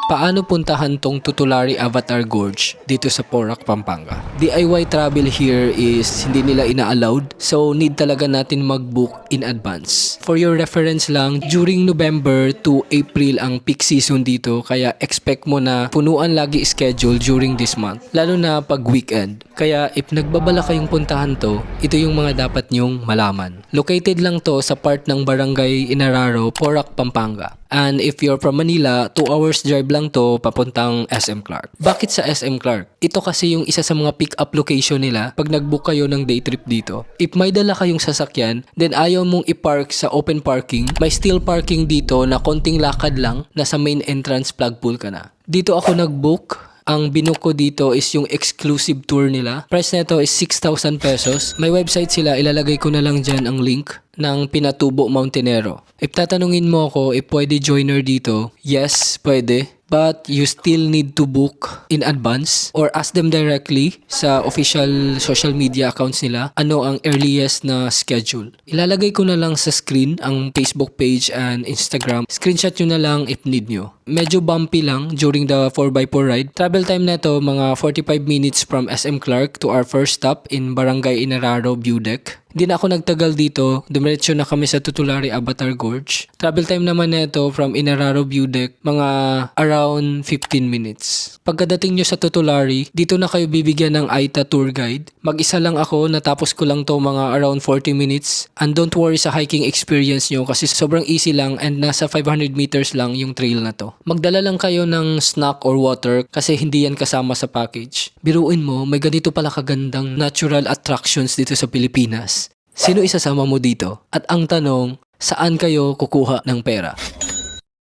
Paano puntahan tong Tutulari Avatar Gorge dito sa Porac, Pampanga? DIY travel here is hindi nila ina-allowed, so need talaga natin mag-book in advance. For your reference lang, during November to April ang peak season dito, kaya expect mo na punuan lagi schedule during this month, lalo na pag weekend. Kaya if nagbabala kayong puntahan to, ito yung mga dapat nyong malaman. Located lang to sa part ng Barangay Inararo, Porac, Pampanga. And if you're from Manila, 2 hours drive lang to papuntang SM Clark. Bakit sa SM Clark? Ito kasi yung isa sa mga pick-up location nila pag nag-book kayo ng day trip dito. If may dala kayong sasakyan, then ayaw mong i-park sa open parking, may steel parking dito na konting lakad lang, nasa main entrance flagpole ka na. Dito ako nag-book. Ang binook ko dito is yung exclusive tour nila. Price nito is 6,000 pesos. May website sila, ilalagay ko na lang dyan ang link ng Pinatubo Mountainero. If tatanungin mo ako if pwede joiner dito, yes, pwede. But you still need to book in advance or ask them directly sa official social media accounts nila ano ang earliest na schedule. Ilalagay ko na lang sa screen ang Facebook page and Instagram. Screenshot nyo na lang if need nyo. Medyo bumpy lang during the 4x4 ride. Travel time neto mga 45 minutes from SM Clark to our first stop in Barangay Inararo View Deck. Hindi na ako nagtagal dito, dumiretso na kami sa Tutulari Avatar Gorge. Travel time naman neto from Inararo View Deck, mga around 15 minutes. Pagkadating nyo sa Tutulari, dito na kayo bibigyan ng AITA tour guide. Mag-isa lang ako, natapos ko lang to mga around 40 minutes. And don't worry sa hiking experience nyo kasi sobrang easy lang and nasa 500 meters lang yung trail na to. Magdala lang kayo ng snack or water kasi hindi yan kasama sa package. Biruin mo, may ganito pala kagandang natural attractions dito sa Pilipinas. Sino isasama mo dito? At ang tanong, saan kayo kukuha ng pera?